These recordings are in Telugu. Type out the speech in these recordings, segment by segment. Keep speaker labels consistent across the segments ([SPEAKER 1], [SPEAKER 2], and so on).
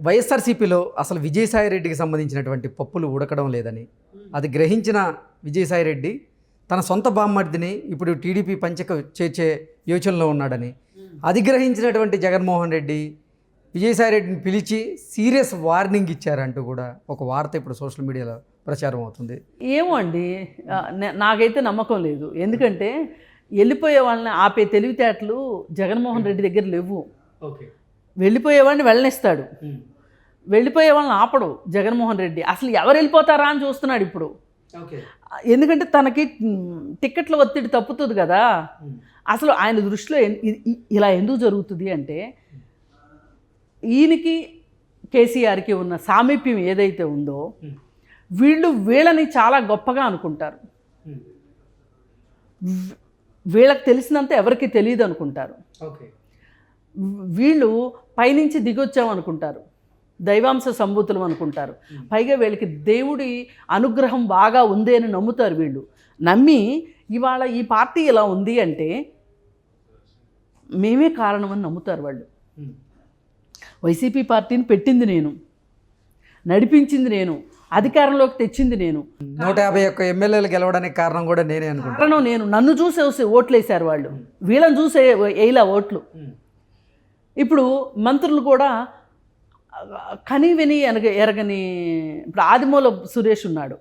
[SPEAKER 1] వైఎస్ఆర్సీపీలో అసలు విజయసాయిరెడ్డికి సంబంధించినటువంటి పప్పులు ఉడకడం లేదని అది గ్రహించిన విజయసాయిరెడ్డి తన సొంత బామ్మర్దిని ఇప్పుడు టీడీపీ పంచకు చేర్చే యోచనలో ఉన్నాడని అది గ్రహించినటువంటి జగన్మోహన్ రెడ్డి విజయసాయిరెడ్డిని పిలిచి సీరియస్ వార్నింగ్ ఇచ్చారంటూ కూడా ఒక వార్త ఇప్పుడు సోషల్ మీడియాలో ప్రచారం అవుతుంది.
[SPEAKER 2] ఏమో అండి, నాకైతే నమ్మకం లేదు. ఎందుకంటే వెళ్ళిపోయే వాళ్ళని ఆపే తెలివితేటలు జగన్మోహన్ రెడ్డి దగ్గర లేవు. వెళ్ళిపోయేవాడిని వెళ్ళనిస్తాడు, వెళ్ళిపోయే వాళ్ళని ఆపడు జగన్మోహన్ రెడ్డి. అసలు ఎవరు వెళ్ళిపోతారా అని చూస్తున్నాడు ఇప్పుడు. ఎందుకంటే తనకి టిక్కెట్ల ఒత్తిడి తప్పుతుంది కదా. అసలు ఆయన దృష్టిలో ఇలా ఎందుకు జరుగుతుంది అంటే, ఈయనకి కేసీఆర్కి ఉన్న సామీప్యం ఏదైతే ఉందో వీళ్ళని చాలా గొప్పగా అనుకుంటారు. వీళ్ళకి తెలిసినంత ఎవరికి తెలియదు అనుకుంటారు. వీళ్ళు పైనుంచి దిగొచ్చామనుకుంటారు, దైవాంశ సంభూతులు అనుకుంటారు. పైగా వీళ్ళకి దేవుడి అనుగ్రహం బాగా ఉంది అని నమ్ముతారు. వీళ్ళు నమ్మి ఇవాళ ఈ పార్టీ ఇలా ఉంది అంటే మేమే కారణమని నమ్ముతారు వాళ్ళు. వైసీపీ పార్టీని పెట్టింది నేను, నడిపించింది నేను, అధికారంలోకి తెచ్చింది నేను.
[SPEAKER 1] 151 ఎమ్మెల్యేలు గెలవడానికి కారణం కూడా నేనే అనుకుంటాను.
[SPEAKER 2] కారణం నేను. నన్ను చూసి ఓట్లు వేశారు వాళ్ళు, వీళ్ళని చూసే వేయలా ఓట్లు. ఇప్పుడు మంత్రులు కూడా కని విని ఎరగని, ఇప్పుడు ఆదిమూల సురేష్ ఉన్నాడు,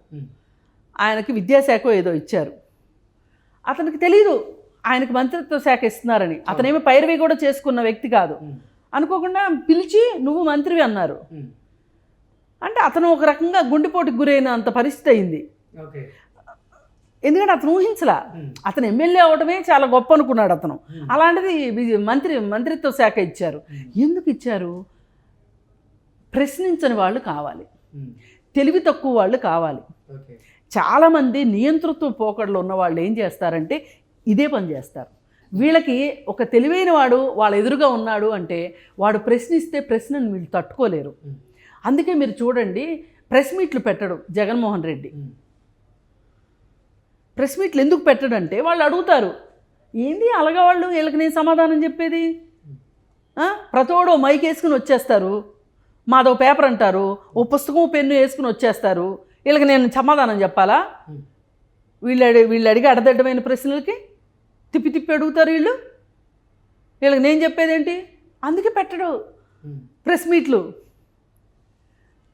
[SPEAKER 2] ఆయనకి విద్యాశాఖ ఏదో ఇచ్చారు. అతనికి తెలీదు ఆయనకి మంత్రిత్వ శాఖ ఇస్తున్నారని. అతనేమో పైరవి కూడా చేసుకున్న వ్యక్తి కాదు. అనుకోకుండా పిలిచి నువ్వు మంత్రివి అన్నారు. అంటే అతను ఒక రకంగా గుండెపోటుకు గురైన అంత పరిస్థితి అయింది. ఎందుకంటే అతను ఊహించలా, అతను ఎమ్మెల్యే అవడమే చాలా గొప్ప అనుకున్నాడు అతను. అలాంటిది మంత్రిత్వ శాఖ ఇచ్చారు. ఎందుకు ఇచ్చారు? ప్రశ్నించని వాళ్ళు కావాలి, తెలివి తక్కువ వాళ్ళు కావాలి. చాలామంది నియంతృత్వ పోకడలు ఉన్న వాళ్ళు ఏం చేస్తారంటే ఇదే పని చేస్తారు. వీళ్ళకి ఒక తెలివైన వాడు వాళ్ళ ఎదురుగా ఉన్నాడు అంటే వాడు ప్రశ్నిస్తే ప్రశ్నను వీళ్ళు తట్టుకోలేరు. అందుకే మీరు చూడండి, ప్రెస్ మీట్లు పెట్టడు జగన్మోహన్ రెడ్డి. ప్రెస్ మీట్లు ఎందుకు పెట్టడంటే వాళ్ళు అడుగుతారు, ఏంది అలాగా వాళ్ళు వీళ్ళకి నేను సమాధానం చెప్పేది? ప్రతోడు మైక్ వేసుకుని వచ్చేస్తారు, మాదో పేపర్ అంటారు, ఓ పుస్తకం పెన్ను వేసుకుని వచ్చేస్తారు. వీళ్ళకి నేను సమాధానం చెప్పాలా? వీళ్ళు అడిగి అడదడ్డమైన ప్రశ్నలకి తిప్పి అడుగుతారు వీళ్ళకి నేను చెప్పేదేంటి? అందుకే పెట్టడు ప్రెస్ మీట్లు.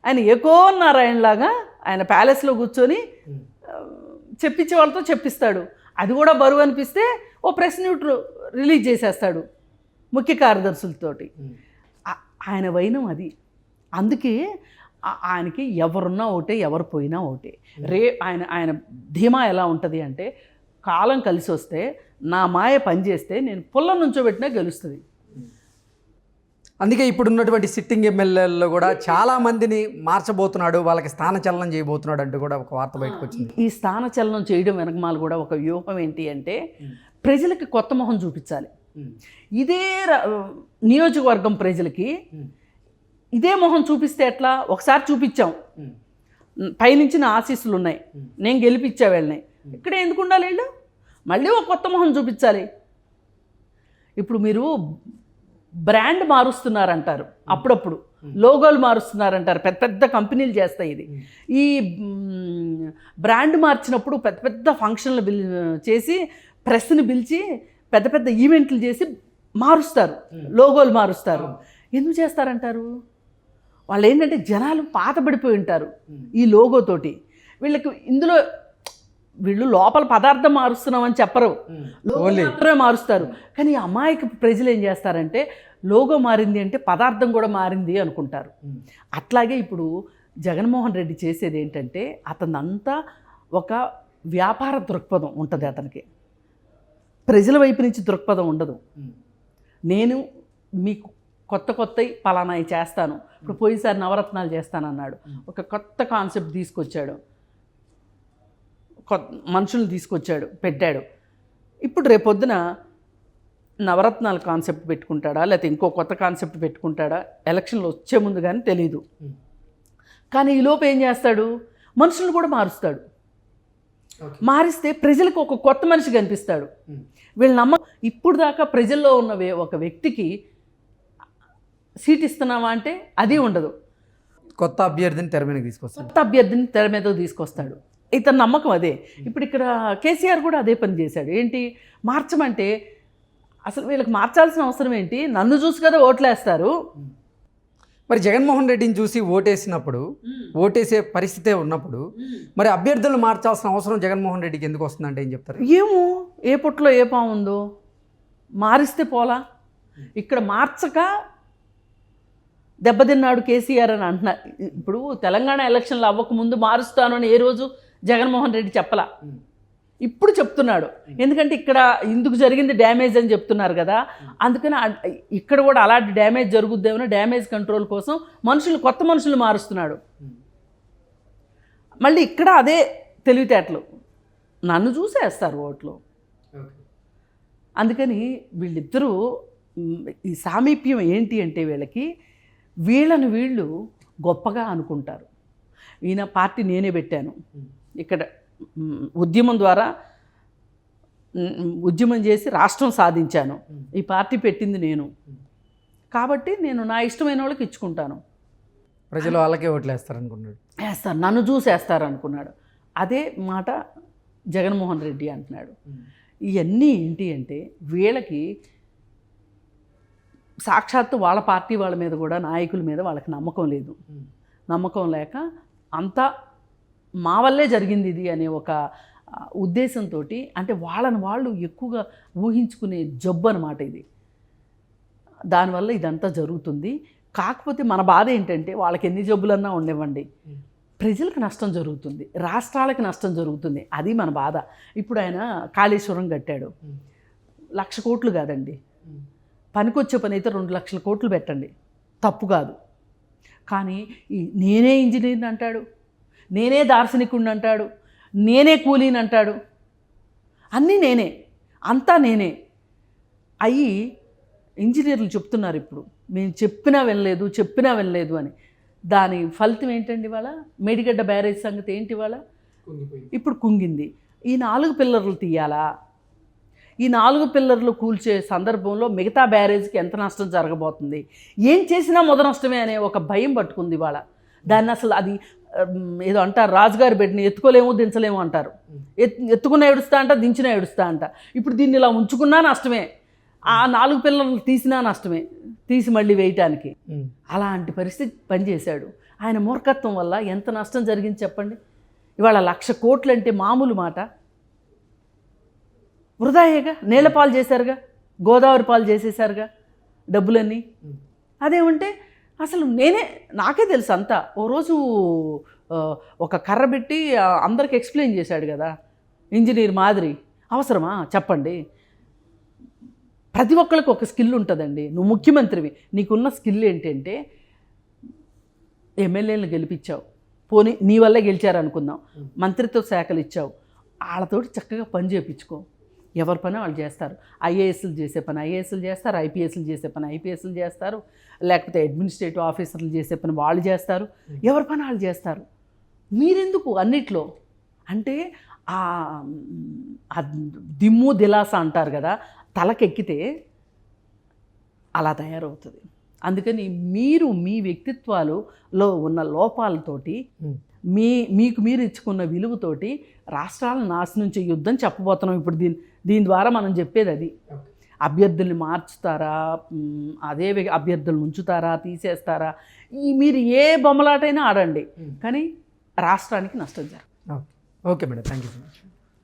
[SPEAKER 2] ఆయన ఏకో నారాయణలాగా ఆయన ప్యాలెస్లో కూర్చొని చెప్పించే వాళ్ళతో చెప్పిస్తాడు. అది కూడా బరువు అనిపిస్తే ఓ ప్రెస్ మీట్ రిలీజ్ చేసేస్తాడు ముఖ్య కార్యదర్శులతోటి. ఆయన వైనం అది. అందుకే ఆయనకి ఎవరున్నా ఒకటే, ఎవరు పోయినా ఒకటే. ఆయన ధీమా ఎలా ఉంటుంది అంటే, కాలం కలిసి వస్తే నా మాయ పనిచేస్తే నేను పుల్ల నుంచోబెట్టినా గెలుస్తుంది.
[SPEAKER 1] అందుకే ఇప్పుడున్నటువంటి సిట్టింగ్ ఎమ్మెల్యేల్లో కూడా చాలా మందిని మార్చబోతున్నాడు, వాళ్ళకి స్థానచలనం చేయబోతున్నాడు అంటూ కూడా ఒక వార్త బయటకు వచ్చింది.
[SPEAKER 2] ఈ స్థానచలనం చేయడం వెనకమాల కూడా ఒక వ్యూహం ఏంటి అంటే, ప్రజలకి కొత్త మొహం చూపించాలి. ఇదే నియోజకవర్గం ప్రజలకి ఇదే మొహం చూపిస్తే ఎట్లా? ఒకసారి చూపించాం, పైనుంచి నా ఆశీస్సులు ఉన్నాయి, నేను గెలిపించా వెళ్ళినాయి, ఇక్కడ ఎందుకు ఉండాలి వీళ్ళు? మళ్ళీ ఒక కొత్త మొహం చూపించాలి. ఇప్పుడు మీరు బ్రాండ్ మారుస్తున్నారంటారు, అప్పుడప్పుడు లోగోలు మారుస్తున్నారంటారు, పెద్ద పెద్ద కంపెనీలు చేస్తాయి ఇది. ఈ బ్రాండ్ మార్చినప్పుడు పెద్ద పెద్ద ఫంక్షన్లు చేసి ప్రెస్ని పిలిచి పెద్ద పెద్ద ఈవెంట్లు చేసి మారుస్తారు, లోగోలు మారుస్తారు. ఎందుకు చేస్తారంటారు? వాళ్ళు ఏంటంటే జనాలు పాతబడిపోయి ఉంటారు ఈ లోగోతోటి. వీళ్ళకి ఇందులో వీళ్ళు లోపల పదార్థం మారుస్తున్నామని చెప్పరు, లోగో మారుస్తారు. కానీ అమాయక ప్రజలు ఏం చేస్తారంటే లోగో మారింది అంటే పదార్థం కూడా మారింది అనుకుంటారు. అట్లాగే ఇప్పుడు జగన్మోహన్ రెడ్డి చేసేది ఏంటంటే, అతనంతా ఒక వ్యాపార దృక్పథం ఉంటుంది అతనికి, ప్రజల వైపు నుంచి దృక్పథం ఉండదు. నేను మీకు కొత్తవి పలానాయి చేస్తాను, ఇప్పుడు పోయినసారి నవరత్నాలు చేస్తానన్నాడు, ఒక కొత్త కాన్సెప్ట్ తీసుకొచ్చాడు, మనుషులు తీసుకొచ్చాడు, పెట్టాడు. ఇప్పుడు రేపొద్దున నవరత్నాల కాన్సెప్ట్ పెట్టుకుంటాడా లేకపోతే ఇంకో కొత్త కాన్సెప్ట్ పెట్టుకుంటాడా ఎలక్షన్లు వచ్చే ముందు కానీ తెలీదు. కానీ ఈలోపు ఏం చేస్తాడు? మనుషులను కూడా మారుస్తాడు. మారిస్తే ప్రజలకు ఒక కొత్త మనిషి కనిపిస్తాడు. వీళ్ళు ఇప్పుడు దాకా ప్రజల్లో ఉన్న ఒక వ్యక్తికి సీట్ ఇస్తున్నావా అంటే అది ఉండదు.
[SPEAKER 1] కొత్త అభ్యర్థిని తెర మీదకి తీసుకొస్తారు.
[SPEAKER 2] కొత్త అభ్యర్థిని తెర మీద తీసుకొస్తాడు. ఇతని నమ్మకం అదే. ఇప్పుడు ఇక్కడ కేసీఆర్ కూడా అదే పని చేశాడు. ఏంటి మార్చమంటే అసలు వీళ్ళకి మార్చాల్సిన అవసరం ఏంటి? నన్ను చూసి కదా ఓట్లేస్తారు.
[SPEAKER 1] మరి జగన్మోహన్ రెడ్డిని చూసి ఓటేసినప్పుడు, ఓటేసే పరిస్థితే ఉన్నప్పుడు మరి అభ్యర్థులను మార్చాల్సిన అవసరం జగన్మోహన్ రెడ్డికి ఎందుకు వస్తుందంటే ఏం చెప్తారు?
[SPEAKER 2] ఏమో ఏ పుట్టలో ఏ పాము ఉందో మారిస్తే పోలా. ఇక్కడ మార్చక దెబ్బతిన్నాడు కేసీఆర్ అని అంటున్నారు. ఇప్పుడు తెలంగాణ ఎలక్షన్లు అవ్వకముందు మారుస్తాను అని ఏ రోజు జగన్మోహన్ రెడ్డి చెప్పలా. ఇప్పుడు చెప్తున్నాడు. ఎందుకంటే ఇక్కడ ఇందుకు జరిగింది డ్యామేజ్ అని చెప్తున్నారు కదా, అందుకని ఇక్కడ కూడా అలాంటి డ్యామేజ్ జరుగుద్దేమో డ్యామేజ్ కంట్రోల్ కోసం మనుషులు, కొత్త మనుషులు మారుస్తున్నాడు. మళ్ళీ ఇక్కడ అదే తెలివితేటలు, నన్ను చూసేస్తారు ఓట్లు. అందుకని వీళ్ళిద్దరూ ఈ సామీప్యం ఏంటి అంటే వీళ్ళని వీళ్ళు గొప్పగా అనుకుంటారు. ఈయన పార్టీ నేనే పెట్టాను, ఇక్కడ ఉద్యమం ద్వారా ఉద్యమం చేసి రాష్ట్రం సాధించాను, ఈ పార్టీ పెట్టింది నేను కాబట్టి నేను నా ఇష్టమైన వాళ్ళకి ఇచ్చుకుంటాను,
[SPEAKER 1] ప్రజలు వాళ్ళకే ఓట్లు వేస్తారనుకున్నాడు,
[SPEAKER 2] వేస్తారు, నన్ను చూసేస్తారు అనుకున్నాడు. అదే మాట జగన్మోహన్ రెడ్డి అంటున్నాడు. ఇవన్నీ ఏంటి అంటే వీళ్ళకి సాక్షాత్తు వాళ్ళ పార్టీ వాళ్ళ మీద కూడా, నాయకుల మీద వాళ్ళకి నమ్మకం లేదు. నమ్మకం లేక అంతా మా వల్లే జరిగింది ఇది అనే ఒక ఉద్దేశంతో, అంటే వాళ్ళని వాళ్ళు ఎక్కువగా ఊహించుకునే జబ్బు అనమాట ఇది. దానివల్ల ఇదంతా జరుగుతుంది. కాకపోతే మన బాధ ఏంటంటే వాళ్ళకి ఎన్ని జబ్బులన్నా ఉండేవ్వండి, ప్రజలకు నష్టం జరుగుతుంది, రాష్ట్రాలకు నష్టం జరుగుతుంది. అది మన బాధ. ఇప్పుడు ఆయన కాళేశ్వరం కట్టాడు, 1,00,000 కోట్లు కాదండి, పనికొచ్చే పని అయితే 2,00,000 కోట్లు పెట్టండి, తప్పు కాదు. కానీ నేనే ఇంజనీర్ని అంటాడు, నేనే దార్శనికుడిని అంటాడు, నేనే కూలీని అంటాడు, అన్నీ నేనే, అంతా నేనే. అయ్యి ఇంజనీర్లు చెప్తున్నారు ఇప్పుడు, మేము చెప్పినా వినలేదు అని. దాని ఫలితం ఏంటండి? ఇవాళ మేడిగడ్డ బ్యారేజ్ సంగతి ఏంటి? ఇవాళ ఇప్పుడు కుంగింది. ఈ 4 పిల్లర్లు తీయాలా? ఈ 4 పిల్లర్లు కూల్చే సందర్భంలో మిగతా బ్యారేజ్కి ఎంత నష్టం జరగబోతుంది, ఏం చేసినా మొద నష్టమే అనే ఒక భయం పట్టుకుంది ఇవాళ. దాన్ని అసలు అది ఏదో అంటారు, రాజుగారి బిడ్డని ఎత్తుకోలేము దించలేము అంటారు. ఎత్తుకున్నా ఏడుస్తా అంట, దించినా ఏడుస్తా అంట. ఇప్పుడు దీన్ని ఇలా ఉంచుకున్నా నష్టమే, ఆ 4 పిల్లర్లు తీసినా నష్టమే, తీసి మళ్ళీ వేయటానికి. అలాంటి పరిస్థితి పనిచేశాడు. ఆయన మూర్ఖత్వం వల్ల ఎంత నష్టం జరిగింది చెప్పండి. ఇవాళ 1,00,000 కోట్లు అంటే మామూలు మాట? వృధాయేగా, నీళ్ళపాలు చేశారుగా, గోదావరి పాలు చేసేసారుగా డబ్బులన్నీ. అదేమంటే అసలు నాకే తెలుసు అంతా. ఓ రోజు ఒక కర్ర పెట్టి అందరికి ఎక్స్ప్లెయిన్ చేశాడు కదా ఇంజనీర్ మాదిరి. అవసరమా చెప్పండి? ప్రతి ఒక్కరికి ఒక స్కిల్ ఉంటుందండి. నువ్వు ముఖ్యమంత్రివి, నీకున్న స్కిల్ ఏంటంటే ఎమ్మెల్యేలను గెలిపించావు, పోనీ నీ వల్లే గెలిచారు అనుకుందాం, మంత్రిత్వ శాఖలు ఇచ్చావు, వాళ్ళతోటి చక్కగా పని చేయించుకో. ఎవరి పని వాళ్ళు చేస్తారు. ఐఏఎస్లు చేసే పని ఐఏఎస్లు చేస్తారు, ఐపీఎస్లు చేసే పని ఐపీఎస్లు చేస్తారు, లేకపోతే అడ్మినిస్ట్రేటివ్ ఆఫీసర్లు చేసే పని వాళ్ళు చేస్తారు, ఎవరి పని వాళ్ళు చేస్తారు. మీరెందుకు అన్నిట్లో? అంటే ఆ దిమ్ము దిలాస అంటారు కదా, తలకెక్కితే అలా తయారవుతుంది. అందుకని మీరు మీ వ్యక్తిత్వాలలో ఉన్న లోపాలతోటి, మీకు మీరు ఇచ్చుకున్న విలువతోటి రాష్ట్రాలను నాశనం చేయొద్దని చెప్పబోతున్నాం. ఇప్పుడు దీని ద్వారా మనం చెప్పేది అది. అభ్యర్థుల్ని మార్చుతారా, అదే అభ్యర్థులను ఉంచుతారా, తీసేస్తారా, మీరు ఏ బొమ్మలాటైనా ఆడండి, కానీ రాష్ట్రానికి నష్టం జరగదు.
[SPEAKER 1] Okay madam, thank you so much.